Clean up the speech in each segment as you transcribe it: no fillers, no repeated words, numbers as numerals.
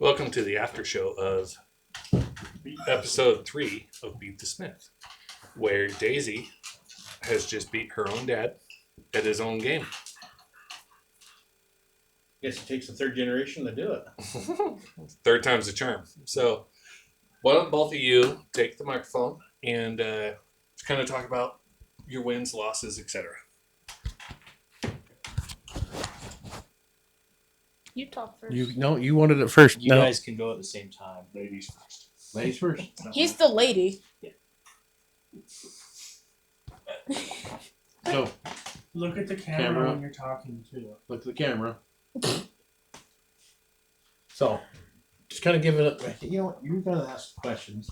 Welcome to the after show of episode 3 of Beat the Smith, where Daisy has just beat her own dad at his own game. Guess it takes a third generation to do it. Third time's the charm. So, why don't both of you take the microphone and just kind of talk about your wins, losses, etc. You talk first. You wanted it first. You guys can go at the same time. Ladies first. Ladies first. He's the lady. So, Look at the camera when you're talking too. look at the camera. So, just kind of give it a... You know what? You're going to ask questions.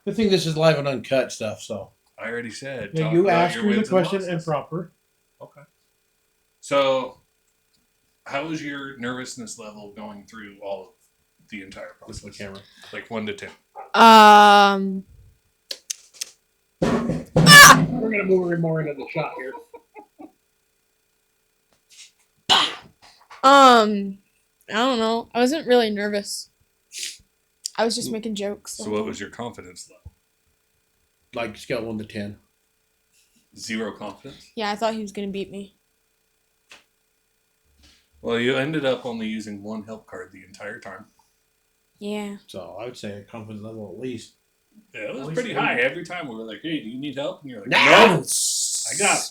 Good thing this is live and uncut stuff, so... I already said. Yeah, talk you about ask your her the wins question and and losses. proper. Okay. So, how is your nervousness level going through all of the entire Look process? at the camera. Like 1 to 10. We're going to move her more into the shot here. I don't know. I wasn't really nervous. I was just making jokes. So, what was your confidence level? Like, scale 1 to 10. 0 confidence? Yeah, I thought he was gonna beat me. Well, you ended up only using 1 help card the entire time. Yeah. So, I would say a confidence level at least. Yeah, it was At least pretty 80. high. Every time we were like, hey, do you need help? And you're like, No! no, I got it.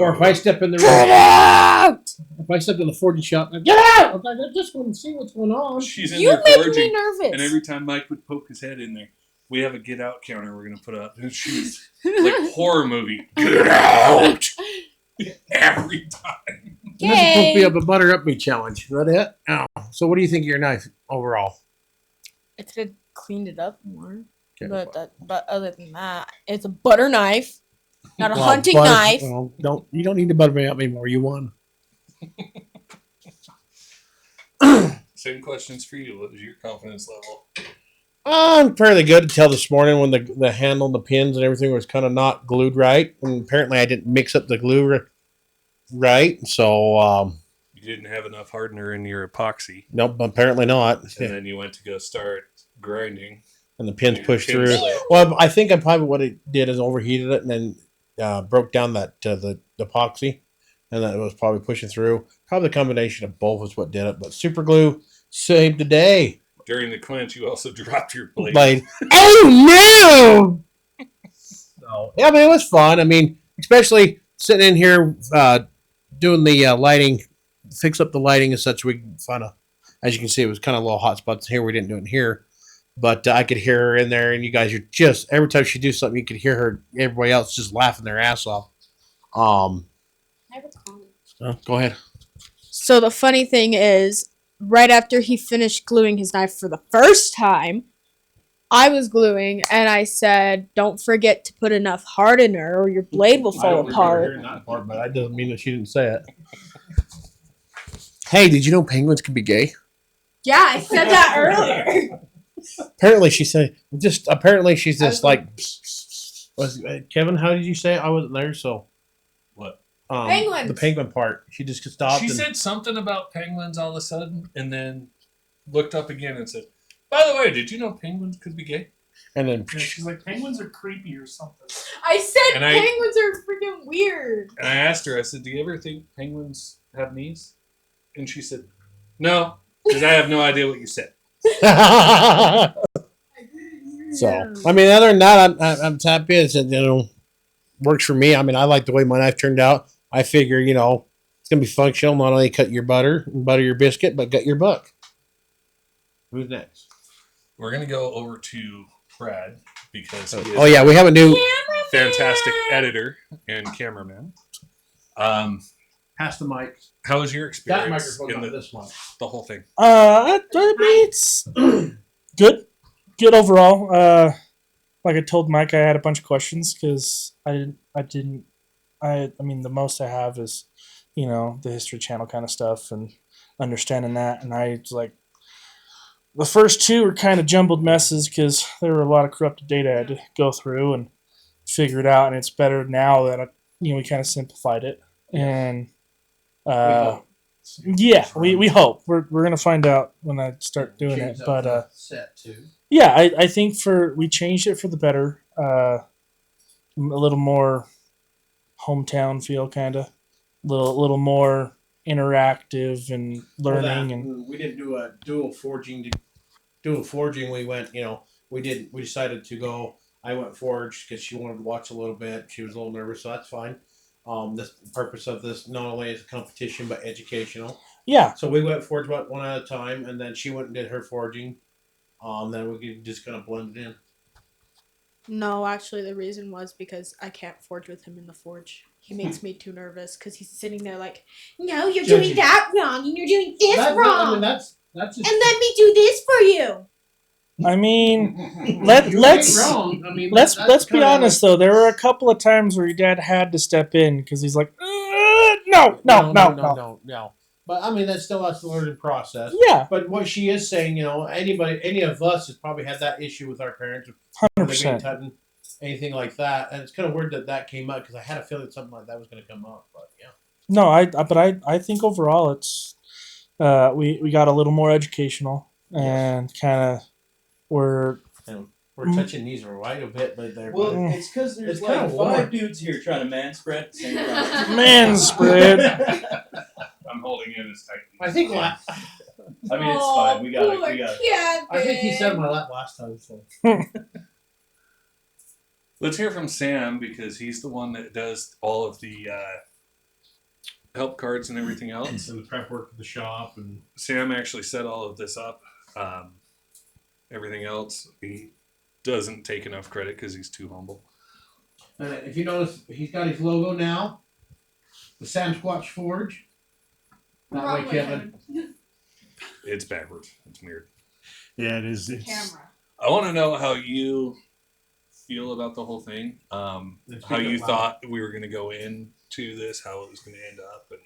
Or if I step in the Get room, out! if I step in the 40 shop, I'm like, get out! I'm like, I just want to see what's going on. She's in You there make foraging. me nervous. And every time Mike would poke his head in there, we have a get out counter we're going to put up. And she was like horror movie. Get out! Every time. And this is supposed to be Okay. a butter up me challenge. Is that it? Oh. So what do you think of your knife overall? I could have cleaned it up more, Okay. but other than that, it's a butter knife, not a Well, hunting butter- knife. well, you don't need to butter me up anymore. You won. Same questions for you. What is your confidence level? I'm fairly good until this morning when the handle and the pins and everything was kind of not glued right. And apparently I didn't mix up the glue right. So, You didn't have enough hardener in your epoxy. nope, apparently not. And then you went to go start grinding. And the pins Your pushed pins through. slipped. Well, I think I probably what it did is overheated it and then broke down that the epoxy, and that it was probably pushing through. Probably the combination of both is what did it. But super glue saved the day. During the clinch, you also dropped your blade. Blade. Oh no! So yeah, I mean it was fun. I mean, especially sitting in here doing the lighting, fix up the lighting and such. We kind of, as you can see, it was kind of little hot spots here. We didn't do it in here. But I could hear her in there, and you guys are just every time she do something, you could hear her. Everybody else just laughing their ass off. I have a comment. So go ahead. So the funny thing is, right after he finished gluing his knife for the first time, I was gluing, and I said, "Don't forget to put enough hardener, or your blade will fall apart." That part, but that doesn't mean that she didn't say it. Hey, did you know penguins can be gay? Yeah, I said that earlier. Apparently, she said. Apparently, she's just like. Kevin, how did you say it? I wasn't there, so. What? Penguins. The penguin part. She just stopped. She said something about penguins all of a sudden, and then looked up again and said, by the way, did you know penguins could be gay? And then. Yeah, she's like, penguins are creepy or something. I said And I- penguins are freaking weird. And I asked her, I said, do you ever think penguins have knees? And she said, no, because I have no idea what you said. So, I mean, other than that, I'm happy. It's, works for me. I mean, I like the way my knife turned out. I figure, it's going to be functional. Not only cut your butter and butter your biscuit, but gut your buck. Who's next? We're going to go over to Brad because he is Oh, yeah, we have a new... a fantastic editor and cameraman. Pass the mic. How was your That experience microphone, in not this one. the whole thing? I mean, it's good overall. Like I told Mike, I had a bunch of questions because I mean, the most I have is, the History Channel kind of stuff and understanding that. And I was like, the first 2 were kind of jumbled messes because there were a lot of corrupted data I had to go through and figure it out. And it's better now that we kind of simplified it. And Yeah, we hope we're gonna find out when I start doing it. Change up But the set too. yeah, I think we changed it for the better. A little more hometown feel, kind of. Little more interactive and learning and We didn't do a dual forging. Dual forging. We went. We decided to go. I went forged because she wanted to watch a little bit. She was a little nervous, so that's fine. The purpose of this not only is a competition but educational. yeah. So we went forged about one at a time, and then she went and did her forging. Then we could just kind of blend it in. No, actually, the reason was because I can't forge with him in the forge. He makes me too nervous because he's sitting there like, no, you're Judging. doing that wrong and you're doing this I wrong. mean, that's just. And let me do this for you. I mean, You let's ain't wrong. I mean, let's that's be kinda honest though. There were a couple of times where your dad had to step in because he's like, no. But I mean, that's still a learning process. Yeah, But what she is saying, any of us has probably had that issue with our parents, when they get 100%. cutting, anything like that. And it's kind of weird that came up because I had a feeling something like that was going to come up. But yeah. No, I think overall it's we got a little more educational and kind of we're We're touching these right a bit, but they're. Well, Mm. it's because there's It's like kinda 5 warm. dudes here trying to man spread at the same time. man spread. I'm holding in as tight. I think I mean, it's fine. We got it. I think he said my lap last time. So. Let's hear from Sam because he's the one that does all of the help cards and everything else. And the prep work of the shop and. Sam actually set all of this up. Everything else, he doesn't take enough credit because he's too humble. And if you notice, he's got his logo now. The Sam Squatch Forge. That way, Kevin. It's backwards. It's weird. Yeah, it is. It's, Camera. I want to know how you feel about the whole thing. How you thought we were going to go into this, how it was going to end up, and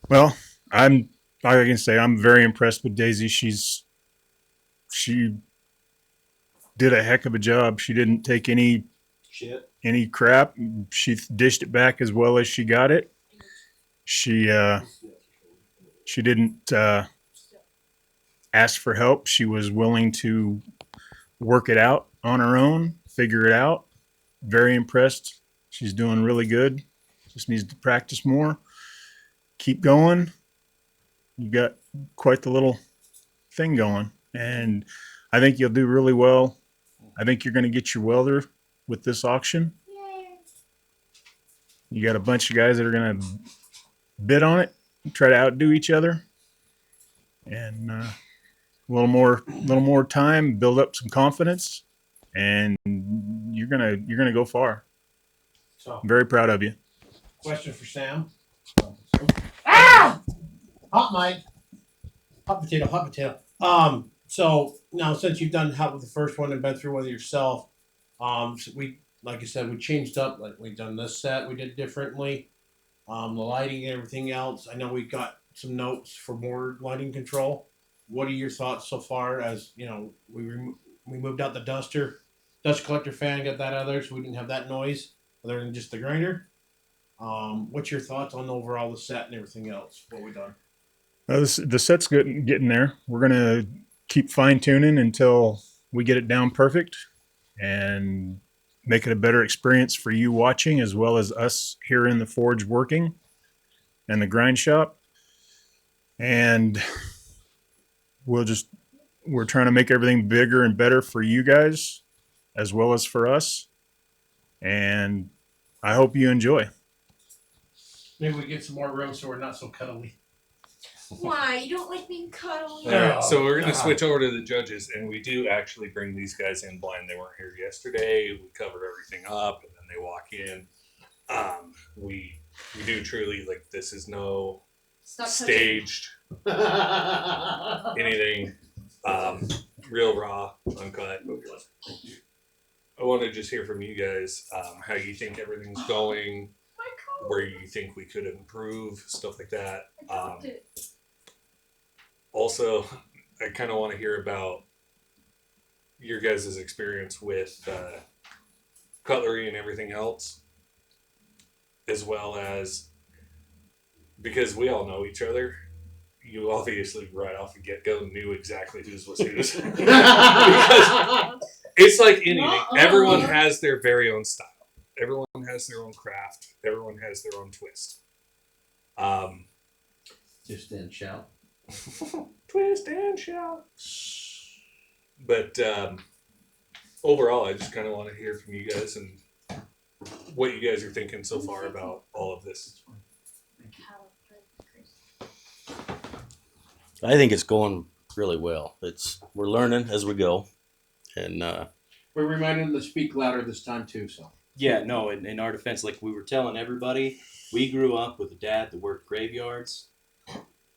well, I can say I'm very impressed with Daisy. She did a heck of a job. She didn't take any crap. She dished it back as well as she got it. She didn't ask for help. She was willing to work it out on her own, figure it out. Very impressed. She's doing really good. Just needs to practice more. Keep going. You got quite the little thing going, and I think you'll do really well. I think you're going to get your welder with this auction. You got a bunch of guys that are going to bid on it, try to outdo each other, and a little more time, build up some confidence, and you're gonna go far. So, I'm very proud of you. question for Sam. Ah! Hot mic. Hot potato. So now since you've done help with the first one and been through with it yourself, so we, like I said, we changed up. Like we've done this set, we did differently. The lighting and everything else. I know we got some notes for more lighting control. What are your thoughts so far? As we moved out the dust collector fan, got that other, so we didn't have that noise other than just the grinder. What's your thoughts on overall the set and everything else? What we done? The set's good, getting there. We're gonna keep fine tuning until we get it down perfect and make it a better experience for you watching as well as us here in the forge working and the grind shop. And we're trying to make everything bigger and better for you guys as well as for us. And I hope you enjoy. Maybe we get some more room so we're not so cuddly. Why? You don't like being cuddly? all right, so we're going to switch over to the judges, and we do actually bring these guys in blind. They weren't here yesterday. We cover everything up, and then they walk in. We do truly, like, this is no Stop staged anything, real raw, uncut. I want to just hear from you guys how you think everything's going, where you think we could improve, stuff like that. Also, I kind of want to hear about your guys' experience with cutlery and everything else, as well as because we all know each other, you obviously right off the get go knew exactly whose was whose. Because it's like anything. Everyone has their very own style. Everyone has their own craft. Everyone has their own twist. Just then shout. Twist and shout. But overall, I just kind of want to hear from you guys and what you guys are thinking so far about all of this. I think it's going really well. We're learning as we go, and We're reminding them to speak louder this time too. So Yeah, no, in our defense, like we were telling everybody, we grew up with a dad that worked graveyards.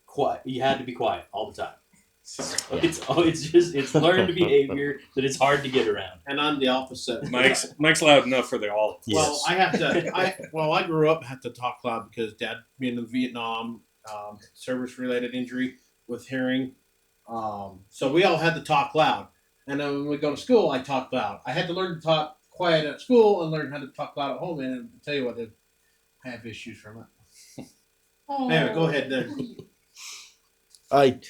Quiet. You had to be quiet all the time. So it's learned behavior that it's hard to get around. And I'm the opposite. Mike's loud enough for the all. Well, I have to. I grew up had to talk loud because Dad being in Vietnam, service-related injury with hearing. So we all had to talk loud. And then when we go to school, I talk loud. I had to learn to talk quiet at school and learn how to talk loud at home. And I'll tell you what, I have issues from it. Anyway, go ahead there. I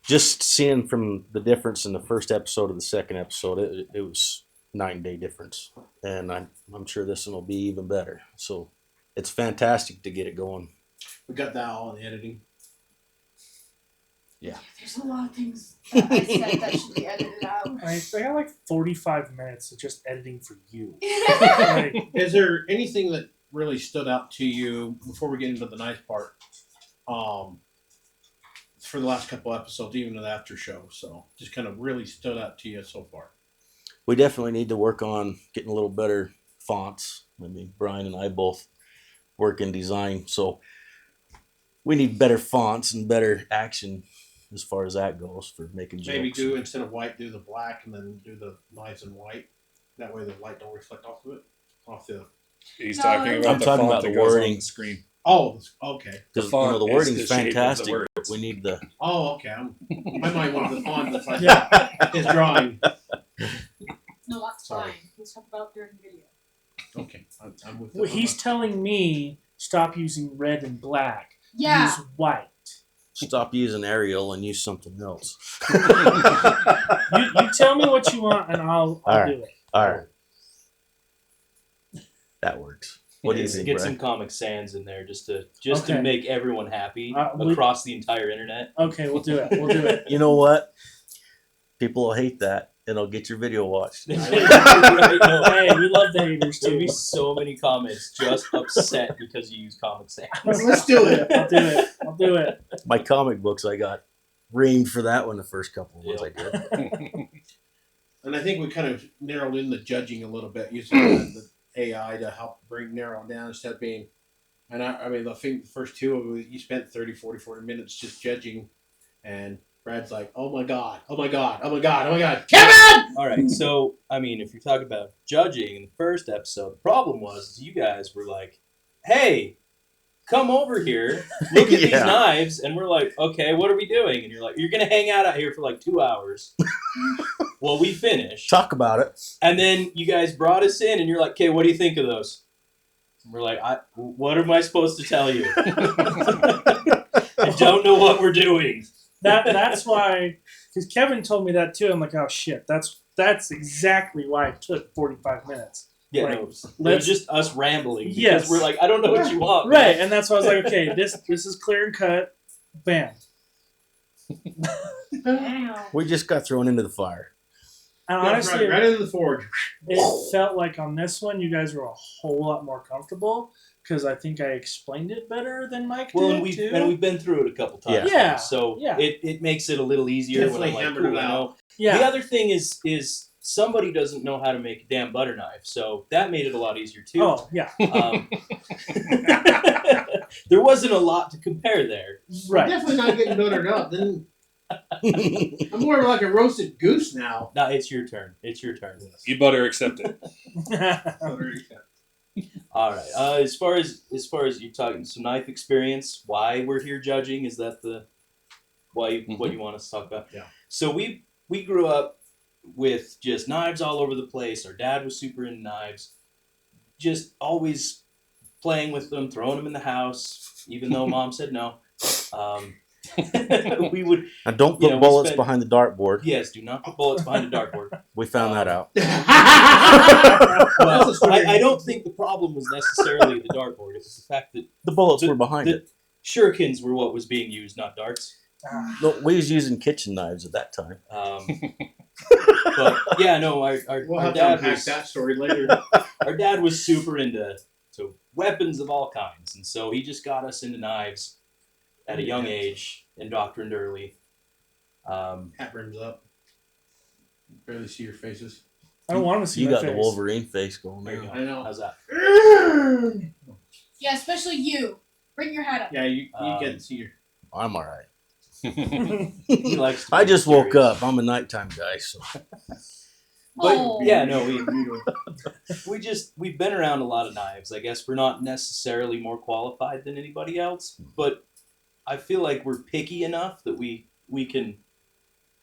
just seeing from the difference in the first episode to the second episode, it was 9-day difference, and I'm sure this one will be even better. So it's fantastic to get it going. We got that all in editing. There's a lot of things that I said that should be edited out. I got like 45 minutes of just editing for you. Like, Is there anything that really stood out to you before we get into the nice part? For the last couple episodes, even the after show, so just kind of really stood out to you so far. We definitely need to work on getting a little better fonts. I mean, Brian and I both work in design, so we need better fonts and better action as far as that goes for making jokes. Maybe do instead of white, do the black, and then do the lines in white. That way, the light don't reflect off of it. Off the. He's No, talking I'm about the talking font about that the goes on wording. the screen. Oh, okay. Because the font the is wording's the shape of the fantastic. words. But we need the Oh, okay. My mind went to the font that's like Yeah. his drawing. No, that's Sorry. fine. Let's talk about during video. Okay, I'm with. well, he's telling me stop using red and black. Yeah. Use white. stop using Arial and use something else. You tell me what you want and I'll All do it. All right, that works. What do you think, Get Brian? some Comic Sans in there just to Okay. make everyone happy We- across the entire internet. Okay, we'll do it. We'll do it. You know what? People will hate that, and it'll get your video watched. Right, no, Hey, we love the haters There'll too. be so many comments just upset because you use Comic Sans. Let's do it. I'll do it. I'll do it. My comic books, I got reamed for that one the first couple of ones I did. And I think we kind of narrowed in the judging a little bit using the AI to help narrow it down instead of being. And I mean, I think the first two of you spent 30, 40 minutes just judging, and Brad's like, "Oh my god, oh my god, oh my god, oh my god, Kevin!" All right, so I mean, if you're talking about judging in the first episode, the problem was you guys were like, "Hey, come over here, look at these Yeah. knives," and we're like, "Okay, what are we doing?" And you're like, "You're gonna hang out here for like 2 hours." Well, we finished, Talk about it. and then you guys brought us in, and you're like, "Okay, what do you think of those?" And we're like, "What am I supposed to tell you? I don't know what we're doing." That's why, because Kevin told me that too. I'm like, oh shit, that's exactly why it took 45 minutes. Yeah, Like, no, it was let's- just us rambling because Yes. we're like, "I don't know what you want." Right, and that's why I was like, okay, this is clear and cut. Bam. We just got thrown into the fire. And honestly, right into the forge. it felt like on this one, you guys were a whole lot more comfortable because I think I explained it better than Mike Well, did and we've too. and we've been through it a couple times. Yeah. now, so Yeah. it makes it a little easier Definitely when I'm like, hammered cool, it I out. know. yeah. The other thing is somebody doesn't know how to make a damn butter knife, so that made it a lot easier too. Oh yeah. Um, there wasn't a lot to compare there. Right. Definitely not getting buttered up. Then I'm more like a roasted goose now. Now it's your turn. It's your turn. You better accept it. All right. As far as you're talking, so knife experience, why we're here judging, is that the what you want us to talk about? Yeah. So we grew up with just knives all over the place. Our dad was super into knives. Just always playing with them, throwing them in the house, even though Mom said no. We would. And don't You put know, we bullets spent- behind the dartboard. Yes, do not put bullets behind the dartboard. We found that out. Well, I don't think the problem was necessarily the dartboard. It was the fact that The bullets were behind the it. shurikens were what was being used, not darts. No, we was using kitchen knives at that time. But yeah, no, We'll our have to dad unpack was that story later. our dad was super into weapons of all kinds, and so he just got us into knives at a young age, indoctrined early. Hat brims up. Barely see your faces. I don't want to see You my got face. the Wolverine face going There you there. go. I know. How's that? Yeah, especially you. Bring your hat up. Yeah, you can see your. I'm all right. He likes. To I be just woke mysterious. up. I'm a nighttime guy, so But Oh. yeah, no, we've been around a lot of knives. I guess we're not necessarily more qualified than anybody else, but I feel like we're picky enough that we can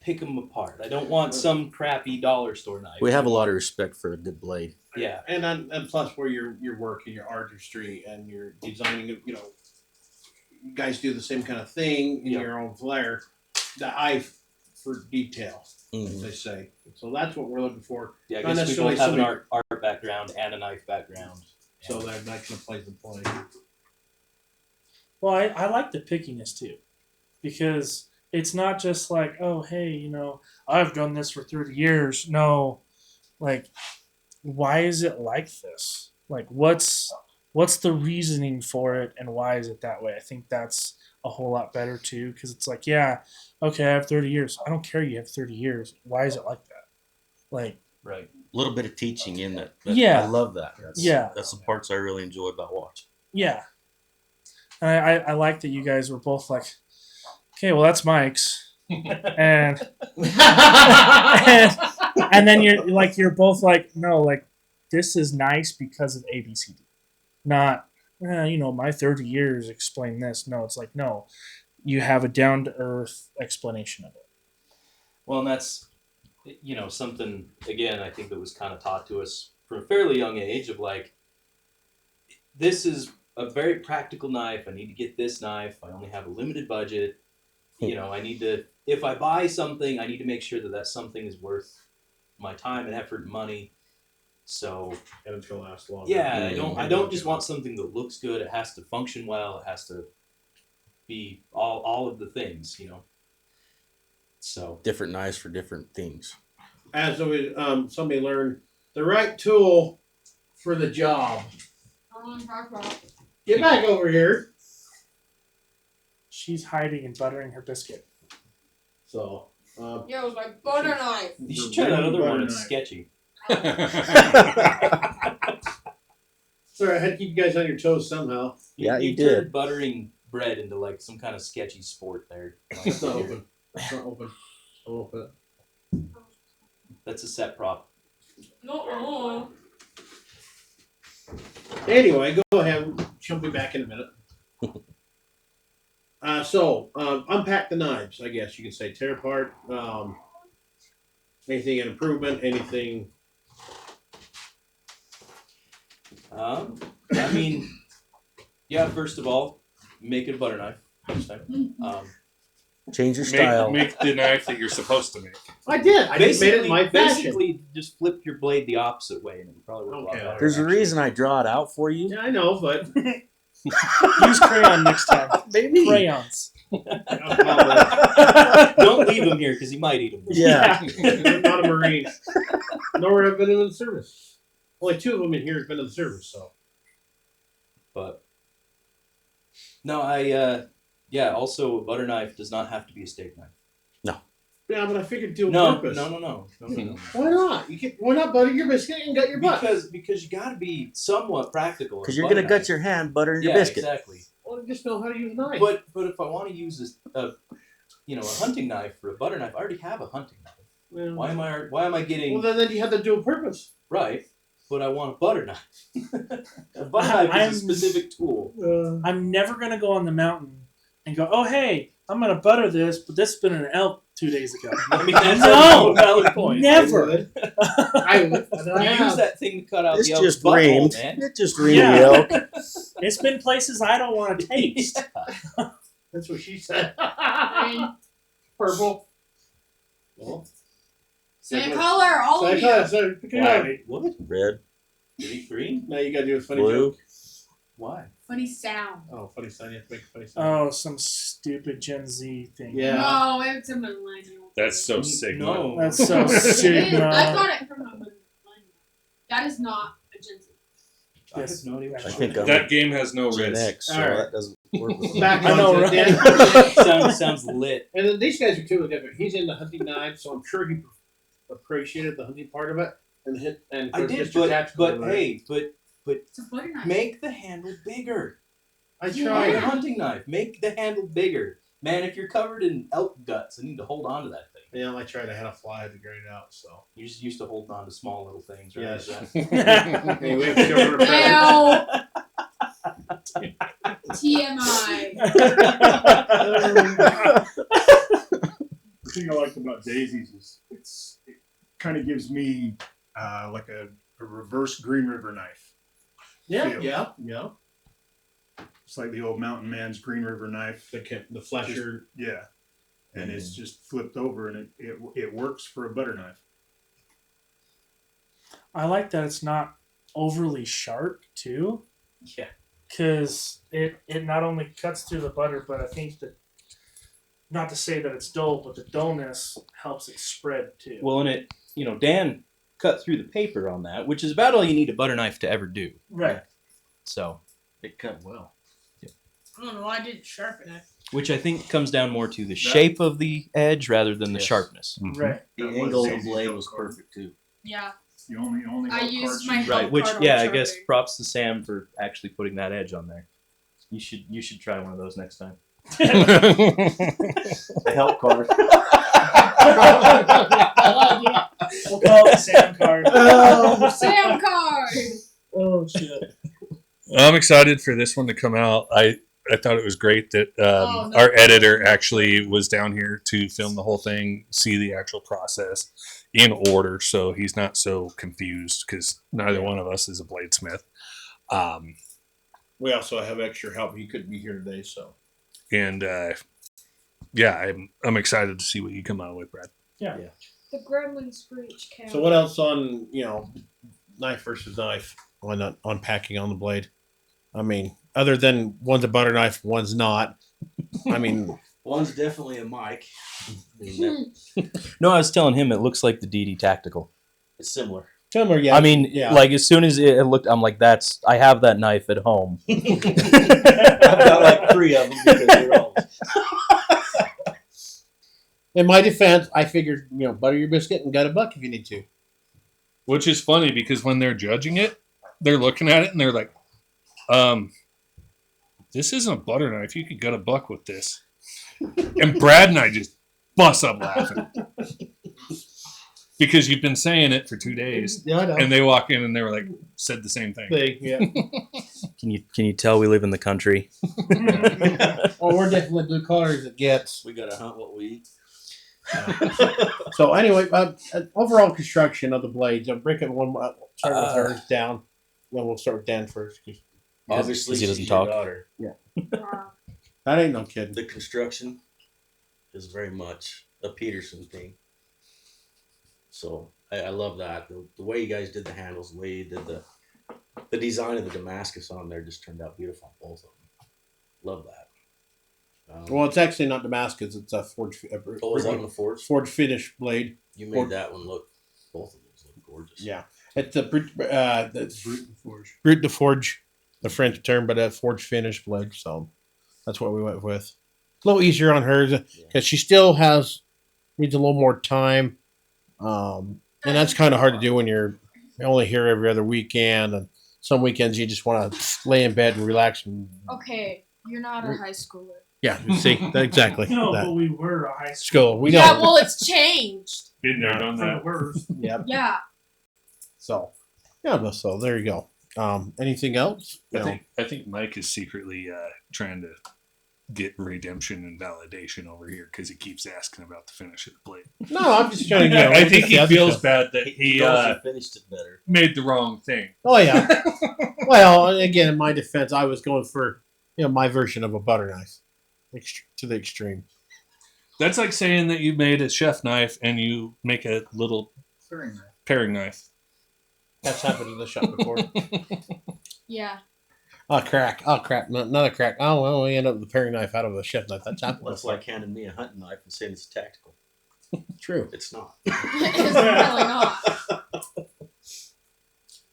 pick them apart. I don't want some crappy dollar store knife. we have a lot of respect for a good blade. Yeah. And plus where your work and your artistry and your designing, you guys do the same kind of thing in Yeah. your own flair. The eye for detail, as Mhm. they say. So that's what we're looking for. Yeah, I Not guess we necessarily both have an somebody- art background and a knife background. So that kind of plays the play. Well, I like the pickiness too, because it's not just like, oh, hey, I've done this for 30 years. No, like, why is it like this? Like, what's the reasoning for it, and why is it that way? I think that's a whole lot better too, because it's like, yeah, okay, I have 30 years. I don't care you have 30 years. Why is it like that? Like, Right. A little bit of teaching in that. Yeah. I love that. That's the parts I really enjoy about watching. yeah. And I like that you guys were both like, okay, well, that's Mike's. and and then you're both like, no, like, this is nice because of ABCD, not my 30 years explain this. No, it's like, no, you have a down to earth explanation of it. Well, and that's something again I think that was kind of taught to us from a fairly young age of like, this is a very practical knife. I need to get this knife. I only have a limited budget. I need to, if I buy something, I need to make sure that something is worth my time and effort and money. So And it's gonna last long. yeah, I don't just want something that looks good. It has to function well. It has to be all of the things, So Different knives for different things. As always, somebody learned the right tool for the job. Get back over here. She's hiding and buttering her biscuit. So, Yeah, it was my butter knife. you should try that other Butter one. It's knife. sketchy. sorry, I had to keep you guys on your toes somehow. Yeah, you turned did. buttering bread into like some kind of sketchy sport there. It's not open. It's not open. I'll open it. That's a set prop. No. Anyway, go ahead. She'll be back in a minute. Unpack the knives, I guess you could say. Tear apart. Anything in improvement, anything. I mean, yeah. First of all, make it a butter knife next time. Change your style. Make the knife that you're supposed to make. I did. I just made it my fashion. Basically, just flip your blade the opposite way, and it would probably work a lot Okay. better. There's a reason I draw it out for you. Yeah, I know, but Use crayon next time. Maybe. Crayons. Don't leave him here because he might eat them. Yeah. I'm not a Marine. Nor have been in the service. Only 2 of them in here have been in the service, so. But no, also a butter knife does not have to be a steak knife. Yeah, but I figured do a No. purpose. No. Why not? Why not butter your biscuit and gut your butt? Because you got to be somewhat practical. Because you're gonna gut your hand buttering your yeah, biscuit. exactly. Well, just know how to use a knife. But if I want to use a hunting knife for a butter knife, I already have a hunting knife. Well, Why am I getting Well, then you have to do a purpose. right? But I want a butter knife. A butter knife is I'm- a specific tool. I'm never going to go on the mountain and go, oh, hey, I'm going to butter this, but this has been an elk 2 days ago. I mean, that's No! a valid point. Never. I would. You use that thing to cut out It's the elk's just butthole, reamed. man. It just reamed Yeah. the elk. It's been places I don't want to taste. That's what she said. Green. Purple. Well, Same color, all of you. So pick it up. What? Red, Green? Now you gotta do a funny blue. joke. Why? Funny sound. Oh, funny sound. You have to make a funny sound. Oh, some stupid Gen Z thing. Yeah. No, it's a millennial. That's so Sigma. No. That's so It is. I Sigma. got it from a millennial. That is not a Gen Z. I have no idea. I think I'm That game has no Gen risk. X, so All right. that doesn't work with me. Back I know, on to right? Dan. sounds lit. And then these guys are totally different. He's into hunting knives, so I'm sure he appreciated the hunting part of it. And I did, Mr. Tactical but over there. hey, but It's a butter knife. make the handle bigger. I Like a tried. hunting knife. Make the handle bigger. Man, if you're covered in elk guts, I need to hold on to that thing. Yeah, I tried. I had a fly. I had to grade it out. So You're just used to holding on to small little things, right? yes. Yeah. Anyway, we have to go TMI. The thing I like about daisies is it kind of gives me like a reverse Green River knife. Yeah, Feel. yeah. It's like the old mountain man's Green River knife. The flesher. Yeah, and it's just flipped over, and it works for a butter knife. I like that it's not overly sharp too, Yeah. because it not only cuts through the butter, but I think that, not to say that it's dull, but the dullness helps it spread too. Well, and Dan cut through the paper on that, which is about all you need a butter knife to ever do. Right. So, It cut well. I don't know. I didn't sharpen it. which I think comes down more to the shape of the edge rather than the Yes. sharpness. Right. The That angle was of the Daisy's blade note was card. perfect too. Yeah. The only I note used card my she- help Right, which card on I guess sharpening. props to Sam for actually putting that edge on there. You should try one of those next time. The help card. We'll call it the Sam card. Sam card. Oh shit. I'm excited for this one to come out. I thought it was great that Oh, no. our editor actually was down here to film the whole thing, see the actual process in order, so he's not so confused because neither one of us is a bladesmith. We also have extra help. He couldn't be here today, so. And yeah, I'm excited to see what you come out with, Brad. The gremlin screech count. So what else on knife versus knife on packing on the blade? I mean, other than one's a butter knife, one's not. I mean, One's definitely a mic. No, I was telling him it looks like the DD Tactical. It's similar. similar, yeah. I mean, yeah. like as soon as it looked, I'm like, I have that knife at home. I've got like 3 of them because they're all. In my defense, I figured butter your biscuit and gut a buck if you need to. Which is funny because when they're judging it, they're looking at it and they're like, this isn't a butter knife. You could gut a buck with this. And Brad and I just bust up laughing. Because you've been saying it for 2 days. Yeah, I know. And they walk in and they were like, said the same thing. Yeah. Can you tell we live in the country? Well, we're definitely blue collar as it gets. We gotta hunt what we eat. So anyway, overall construction of the blades. I'll break it one. Start with hers down. Then we'll start with Dan first. 'Cause Obviously, 'cause he doesn't she's your talk. daughter. that ain't no kidding. The construction is very much a Peterson thing. So I love that. The way you guys did the handles, the way you did the design of the Damascus on there just turned out beautiful on both of them. Love that. Well, it's actually not Damascus. It's a forge. Oh, is that on the forge? Forge finish blade. You made that one look. Both of those look gorgeous. Yeah, it's the Brute de Forge, the French term, but a forge finish blade. So that's what we went with. A little easier on hers because she still needs a little more time, and that's kind of hard to do when you're only here every other weekend, and some weekends you just want to lay in bed and relax. And Okay, you're not a high schooler. yeah, you see exactly. No, that. but we were a high school. School, we know. Yeah, well, it's changed. Been there, done For the that. worst. Yep. Yeah. So yeah, but so there you go. Anything else? I think Mike is secretly trying to get redemption and validation over here because he keeps asking about the finish of the blade. No, I'm just trying to. I think he feels bad that he finished it better. made the wrong thing. Oh yeah. Well, again, in my defense, I was going for my version of a butter knife, to the extreme. That's like saying that you made a chef knife and you make a little paring knife. That's happened in the shop before. Yeah. Oh crap! Another crack. Oh well, we end up with the paring knife out of a chef knife. That's happened. Well, it's like handing me a hunting knife and saying it's tactical. True. It's not. It's really not.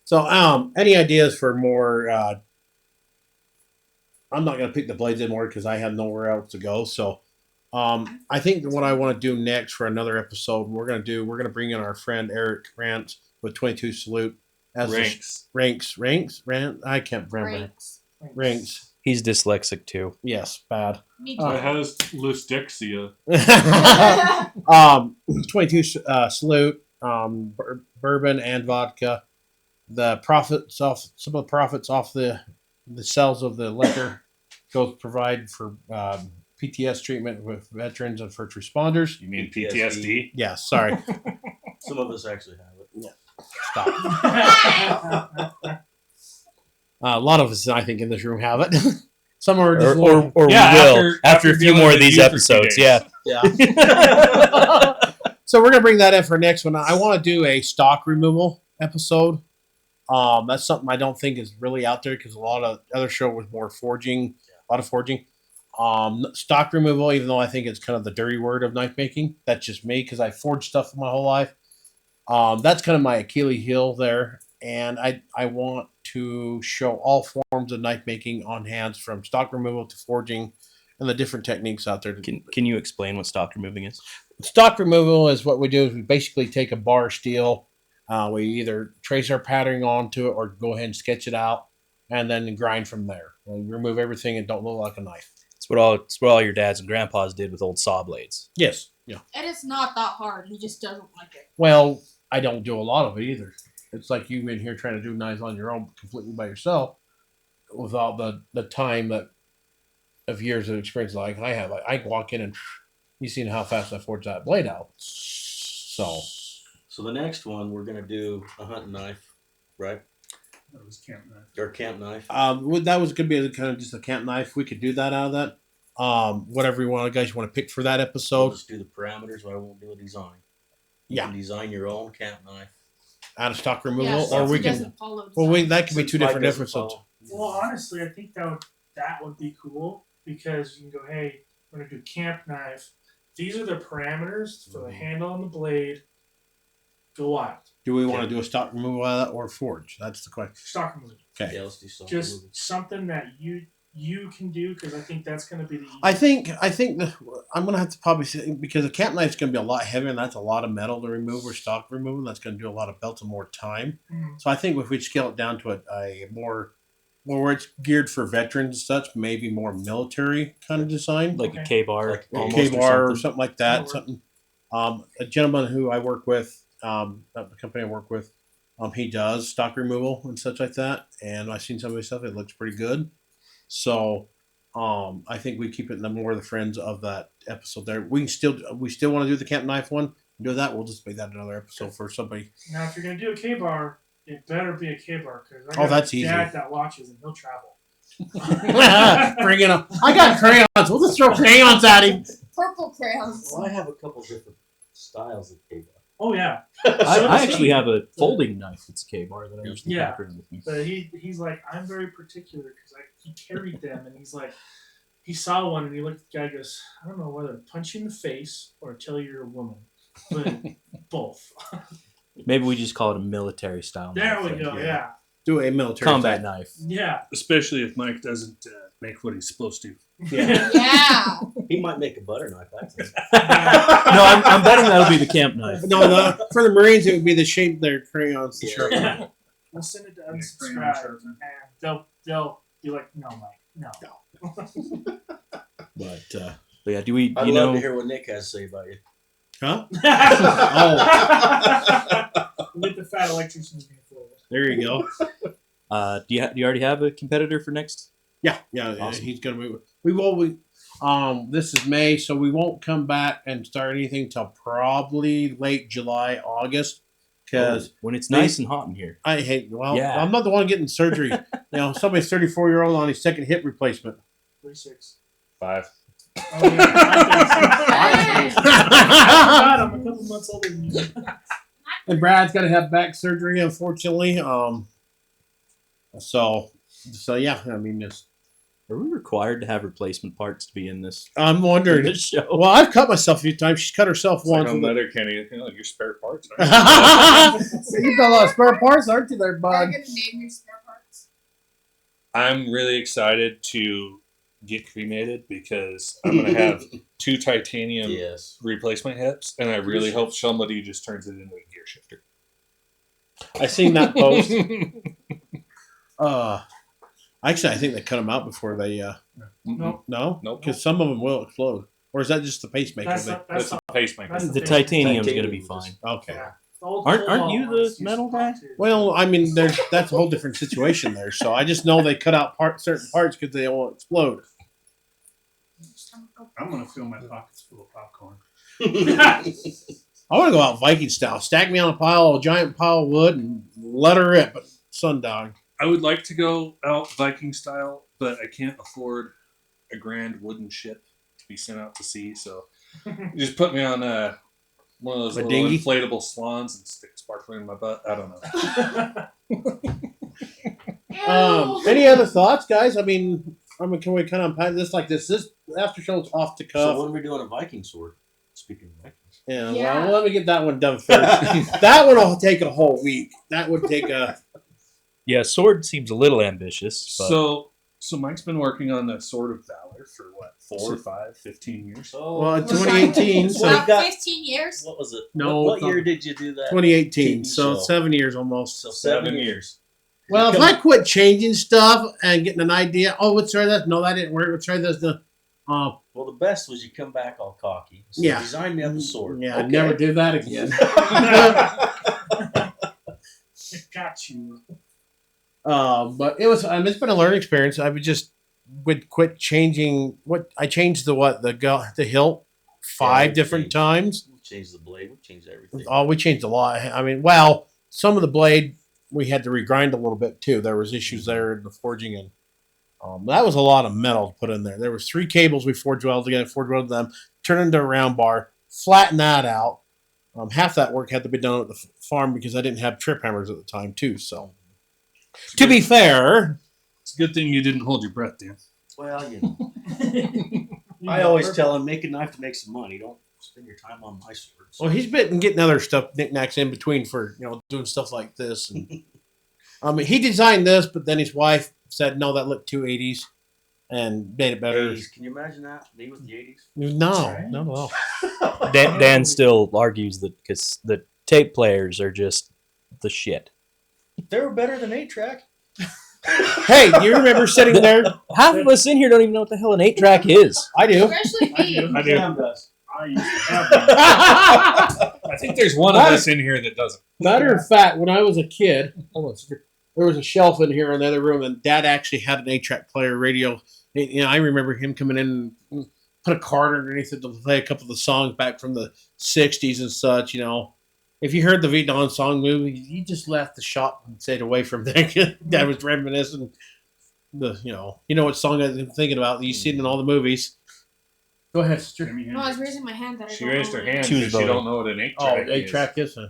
So, any ideas for more? I'm not going to pick the blades anymore because I have nowhere else to go. So, I think that what I want to do next for another episode, we're going to bring in our friend Eric Rant with 22 Salute as ranks. I can't remember. Ranks. He's dyslexic too. Yes, bad. Me too. It has Lysdexia. 22 Salute, bourbon and vodka. Some of the profits off the sales of the liquor goes provide for PTS treatment with veterans and first responders. You mean PTSD? Yeah, sorry. Some of us actually have it. Yeah. Stop. A lot of us, I think, in this room have it. Some are just Or we will after a few more of these episodes. Yeah. Yeah. So we're gonna bring that in for next one. I want to do a stock removal episode. That's something I don't think is really out there because a lot of other show was more forging, a lot of forging. Stock removal, even though I think it's kind of the dirty word of knife making. That's just me because I forged stuff my whole life. That's kind of my Achilles heel there, and I want to show all forms of knife making on hands, from stock removal to forging, and the different techniques out there. Can you explain what stock removing is? Stock removal is what we do. Is we basically take a bar of steel. We either trace our patterning onto it or go ahead and sketch it out, and then grind from there. We remove everything and don't look like a knife. It's what all your dads and grandpas did with old saw blades. Yes. Yeah. And it's not that hard. He just doesn't like it. Well, I don't do a lot of it either. It's like you in here trying to do knives on your own completely by yourself without the time of years of experience like I have. I walk in and you've seen how fast I forge that blade out. So the next one we're gonna do a hunting knife, right? That was camp knife. Or camp knife. that was gonna be kind of just a camp knife. We could do that out of that. Whatever you guys want to pick for that We'll episode. just do the parameters, but I won't do a design. You Yeah. can design your own camp knife. Out of stock removal, Yeah, or since we he can. doesn't follow Well, design. that could be two Since different Mike doesn't episodes. follow. Well, honestly, I think that would be cool because you can go, hey, we're gonna do camp knife. These are the parameters for the handle and the blade. Go wild. Do we want to do a stock removal out of that or forge? That's the question. Stock removal. Okay. Yeah, let's do something. Just something that you can do because I think that's gonna be the. I think that I'm gonna have to probably say, because a camp knife's gonna be a lot heavier and that's a lot of metal to remove or stock removal. That's gonna do a lot of belts and more time. Mm. So I think if we scale it down to a more where it's geared for veterans and such, maybe more military kind of design, Like Okay. a K-bar. Like a almost, K-bar or something. something like that. That'll Something. A gentleman who I work with, the company I work with, he does stock removal and such like that. And I've seen some of his stuff; it looks pretty good. So, I think we keep it in the more of the friends of that episode. There, we still want to do the camp knife one. Do that. We'll just make that another episode for somebody. Now, if you're gonna do a K-bar, it better be a K-bar because I Oh, got that's a easy. dad that watches and he'll travel. Bring it up. I got crayons. We'll just throw crayons at him. Purple crayons. Well, I have a couple different styles of K-bar. Oh yeah, I actually have a folding knife that's a K-bar that I usually Yeah. carry with me. but he's like, I'm very particular because he carried them and he's like, he saw one and he looked at the guy and goes, I don't know whether to punch you in the face or tell you you're a woman, but both. Maybe we just call it a military style There knife. we then. go. yeah. Yeah. Do a military Combat style. knife. Yeah. Especially if Mike doesn't make what he's supposed to. Yeah. Yeah. He might make a butter knife. I think. No, I'm betting that'll be the camp knife. No, for the Marines, it would be the shape of their crayons. The Yeah. sharp. We'll send it to crayon unsubscribe sharpener. and they'll be like, no, Mike, no. But But yeah, do we? I'd You love know, to hear what Nick has to say about you. huh? Let the fat electricians move forward. There you go. do you already have a competitor for next? Yeah. Awesome. He's gonna move. We This is May, so we won't come back and start anything till probably late July, August. Because when it's nice and hot in here. I hate. Well, Yeah. I'm not the one getting surgery. Somebody's 34-year-old on his second hip replacement. 36. 5. Oh, yeah, God, I'm a couple months older than you. And Brad's got to have back surgery, unfortunately. So yeah. I mean, Are we required to have replacement parts to be in this, I'm wondering. this show? Well, I've cut myself a few times. She's cut herself Like once. on with leather, Kenny, your spare parts. You've got a lot of spare parts, aren't you, there, Are bud? you gonna name your spare parts? I'm really excited to get cremated because I'm going to have 2 titanium Yes. replacement hips, and I really hope somebody just turns it into a gear shifter. I seen that post. Actually, I think they cut them out before they. Nope. No, Nope. because some of them will explode. Or is that just the pacemaker? That's thing? not, That's that's a pacemaker. That's The titanium's going to be Titanium. fine. Okay. yeah. Aren't you the metal guy? Well, I mean, that's a whole different situation there. So I just know they cut out certain parts because they won't explode. I'm gonna fill my pockets full of popcorn. I want to go out Viking style. Stack me on a giant pile of wood, and let her rip. But sundog. I would like to go out Viking style, but I can't afford a grand wooden ship to be sent out to sea. So you just put me on one of those A little dinghy? inflatable swans and stick a sparkler in my butt. I don't know. Any other thoughts, guys? I mean, can we kind of unpack this like this? This after show's off the So cuff. when are we doing a Viking sword? Speaking of Vikings. Yeah, Yeah. well, let me get that one done first. That one will take a whole week. That would take a. Yeah, sword seems a little ambitious. But So Mike's been working on the Sword of Valor for what, 4 or 5, 15 years? Oh, Well, 2018, so Well, About 15 years. what was it? No, What it's not- year did you do that? 2018, TV so show. 7 years almost. So 7 7 years. Well, if I quit changing stuff and getting an idea, let's try that. No, that didn't work. Let's try this. Well, the best was you come back all cocky. So Yeah. design me up a sword. Yeah, Okay. I'd never do that again. Got you. But it was. It's been a learning experience. I would quit changing. I changed the hilt 5 we different changed. times. We changed the blade. We changed everything. Oh, we changed a lot. I mean, well, some of the blade we had to regrind a little bit too. There was issues there in the forging, and that was a lot of metal to put in there. There was 3 cables we forged welded together, forged welded them, turned into a round bar, flatten that out. Half that work had to be done at the farm because I didn't have trip hammers at the time too. So, to be fair, It's a good thing you didn't hold your breath, Dan. Well, you know. I always tell him, make a knife to make some money. Don't spend your time on my swords. well, he's been getting other stuff knickknacks in between for doing stuff like this. And he designed this, but then his wife said no, that looked too 80s, and made it better. 80s. Can you imagine that? Me with the 80s? No. Dan still argues that because the tape players are just the shit. They were better than 8-track. Hey, do you remember sitting there? Half of us in here don't even know what the hell an 8-track is. I do. Especially me. I do. Sam does. I used to have them. I think there's one of us in here that doesn't. Matter of fact, when I was a kid, there was a shelf in here in the other room, and Dad actually had an 8-track player radio. I remember him coming in and put a card underneath it to play a couple of the songs back from the 60s and such. If you heard the Vietnam song movie, you just left the shop and stayed away from there. Dad was reminiscing. You know what song I'm thinking about. You see it in all the movies. Go ahead, sister. No, I was raising my hand. That I She don't raised know her what it hand is. She was because she voting. don't know what an 8-track Oh, is. 8-track is. Do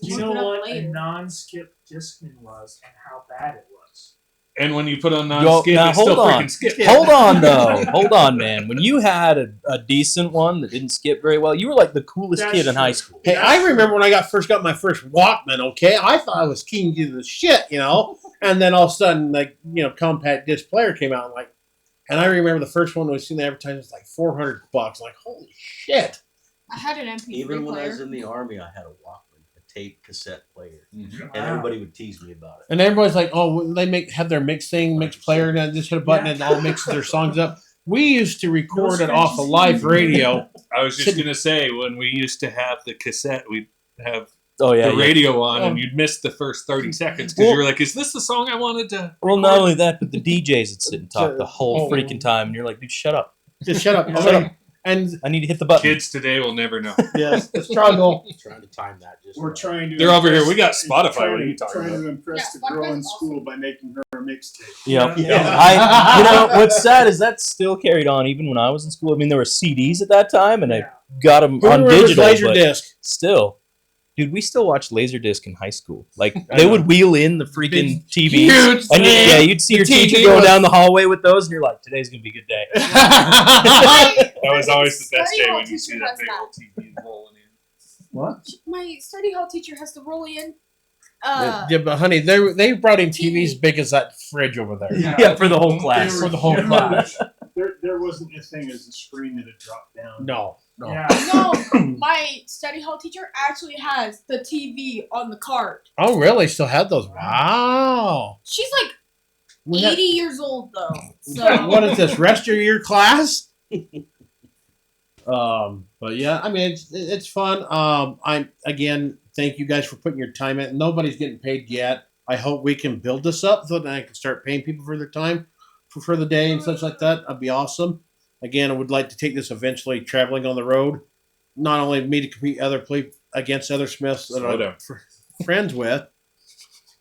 you Look know it up what a later. non-skip Discman was and how bad it was? And when you put on non-skip, now, it's still hold on. freaking skip. Hold on, though. Hold on, man. When you had a decent one that didn't skip very well, you were like the coolest That's kid in high true. school. Hey, I remember when I first got my first Walkman, okay? I thought I was king to the shit, And then all of a sudden, compact disc player came out. And I remember the first one we seen the advertisement was like $400. Like, holy shit. I had an MP3 Even when I was player. in the Army, I had a Walkman, a tape cassette player. Mhm. And everybody would tease me about it. And everybody's like, oh, they have their mix player, and I just hit a button and it all mixes their songs up. We used to record it off of live radio. I was just gonna say when we used to have the cassette, we'd have Oh, yeah. the yeah. radio on, and you'd miss the first 30 seconds because you were like, "Is this the song I wanted to?" Well, not only that, but the DJs would sit and talk the whole Oh. freaking time, and you're like, dude, shut up. Just shut up. Shut up. And I need to hit the button. Kids today will never know. yes, the struggle. Trying to time that. Just We're right. trying to. They're over here. impress- We got Spotify. Trying What are to- you talking Trying about? to impress Yeah, the girl in Spotify's school by making her a mixtape. Yep. Yeah. I, you know, what's sad is that's still carried on even when I was in school. I mean, there were CDs at that time, and I got them Who on remembers digital. laser but disc? still, dude, we still watched Laserdisc in high school. Like they would wheel in the freaking TVs, Huge and thing. yeah, you'd see your The teacher TV going was- down the hallway with those, and you're like, "Today's gonna be a good day." That was always the best Study day hall when you see teacher that has big that. old TV rolling in. What? My study hall teacher has to roll in. Yeah, but honey, they brought in TVs big as that fridge over there. Yeah, for the whole class. For the whole class. There wasn't a thing as a screen that had dropped down. No. Yeah. No, my study hall teacher actually has the TV on the card. Oh, really? Still had those? Wow. She's like We had- 80 years old though. So what is this? Rest of your class? But yeah, I mean it's fun. I again thank you guys for putting your time in. Nobody's getting paid yet. I hope we can build this up so that I can start paying people for their time for the day and such like that. That'd be awesome. Again, I would like to take this eventually traveling on the road. Not only me to compete against other Smiths that Slow I'm down. friends with,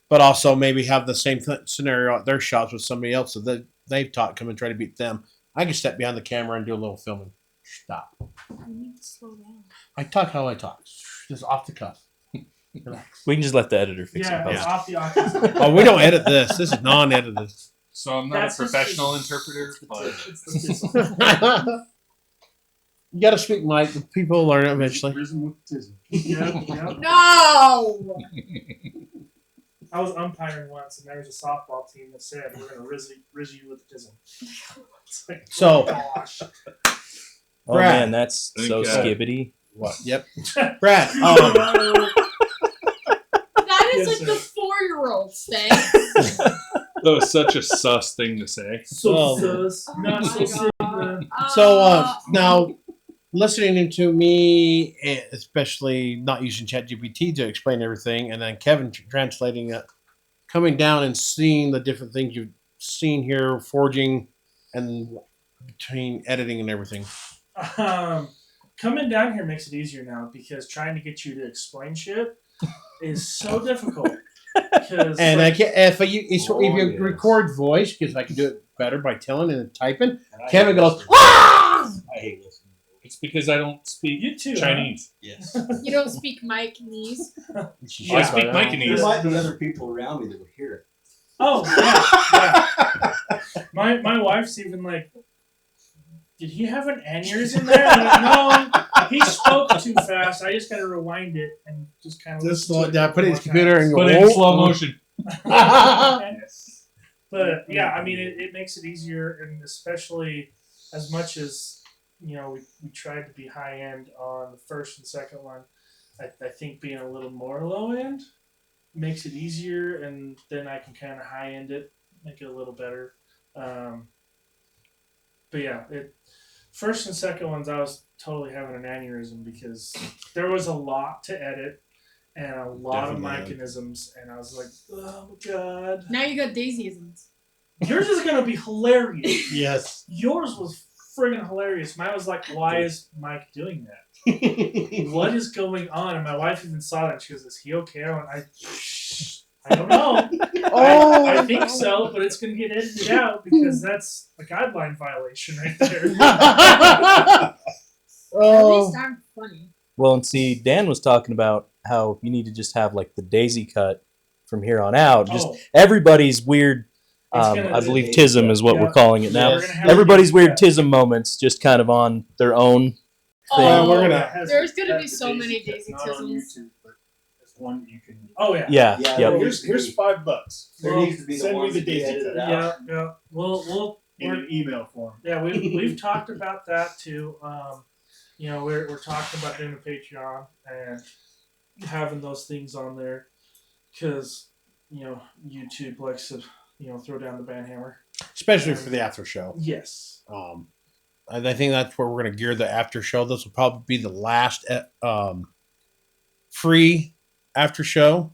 but also maybe have the same scenario at their shops with somebody else that they've taught, come and try to beat them. I can step behind the camera and do a little filming. Stop. you need to slow down. I talk how I talk, just off the cuff. Relax. We can just let the editor fix Yeah, it. it's post. off the office. Oh, we don't edit this. This is non-edited. So I'm not That's a just- professional interpreter, but It's the sizzle. You got to speak, Mike. The people will learn it eventually. Risen with tism. Yep, yep. No. I was umpiring once, and there was a softball team that said, "We're going to riz you with tism." It's like, So- oh, gosh. Oh Brad. man, that's Think, so skibbity. What? Yep. Brad. That is Yes, like sir. the 4-year-old thing. that was such a sus thing to say. Oh. sus, not Oh so my sick. God. So now, listening to me, especially not using ChatGPT to explain everything, and then Kevin translating it, coming down and seeing the different things you've seen here, forging, and between editing and everything. Coming down here makes it easier now because trying to get you to explain shit is so difficult. Because And I can if you Oh, yes. record voice, because I can do it better by telling and typing. And I Kevin hate goes, listening. "Ah!" I hate listening. It's because I don't speak you too, Chinese. Yes. You don't speak Mike-nese. I speak Micanese. There might be other people around me that would hear it. Oh yeah, yeah. My wife's even like, did he have an aneurysm there? I'm like, no, he spoke too fast. I just gotta rewind it and just kind of Just slow it down, put it in his computer, and go, But in slow motion. But yeah, I mean, it makes it easier, and especially as much as we tried to be high end on the first and second one. I think being a little more low end makes it easier, and then I can kind of high end it, make it a little better. But yeah, first and second ones, I was totally having an aneurysm because there was a lot to edit and a lot of Definitely. mechanisms, and I was like, oh my god. Now you got Daisyisms. Yours is gonna be hilarious. yes. Yours was friggin' hilarious. Mine was like, why is Mike doing that? What is going on? And my wife even saw that. She goes, is he okay? I don't know. I think so, but it's gonna get edited out because that's a guideline violation right there. At Oh. least I'm funny. Well, and see, Dan was talking about how you need to just have like the daisy cut from here on out. Just Oh, everybody's weird. It's gonna I be believe daisy tism cut. is what Yeah. we're calling it now. we're gonna have Everybody's to- weird yeah. tism moments, just kind of on their own. Well, we're Oh, gonna- yeah, it has- There's gonna be That's so the many cut, Daisy not on tisms. YouTube, but there's one you can. Oh yeah. Yeah, Yeah, yep. there Here's $5. There Well, needs to be the send me ones the that get daisy edited cut. out. Yeah, yeah. We'll In we're, an email form. yeah, we've talked about that too. We're talking about doing a Patreon and having those things on there because YouTube likes to throw down the band hammer. Especially for the after show. Yes. And I think that's where we're going to gear the after show. This will probably be the last free after show.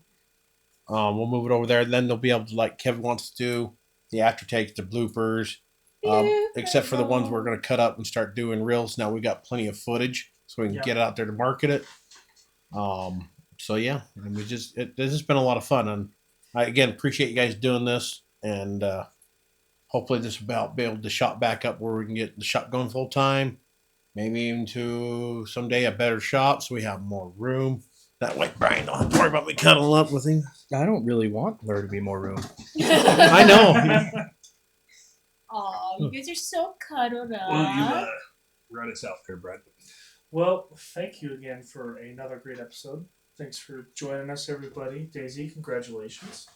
We'll move it over there. Then they'll be able to, like Kevin wants to do, the after takes, the bloopers, except for the ones we're going to cut up and start doing reels. Now we got plenty of footage, so we can Yeah. get it out there to market it. So yeah, and this has been a lot of fun, and I again appreciate you guys doing this, and hopefully this will be able to shop back up where we can get the shop going full time, maybe even to someday a better shop so we have more room. That way Brian don't have to worry about me cuddling up with him. I don't really want there to be more room. I know. Aw, you guys are so cuddled up. Well, you run us out there, Brett. Well, thank you again for another great episode. Thanks for joining us, everybody. Daisy, congratulations.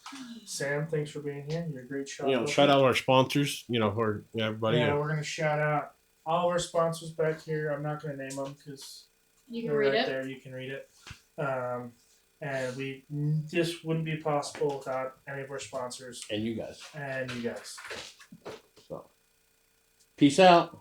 Sam, thanks for being here. You're a great shot. Shout out our sponsors. For everybody. Yeah, we're gonna shout out all of our sponsors back here. I'm not gonna name them because You can they're read right it. there. You can read it. And this wouldn't be possible without any of our sponsors And you guys. and you guys. So, peace out.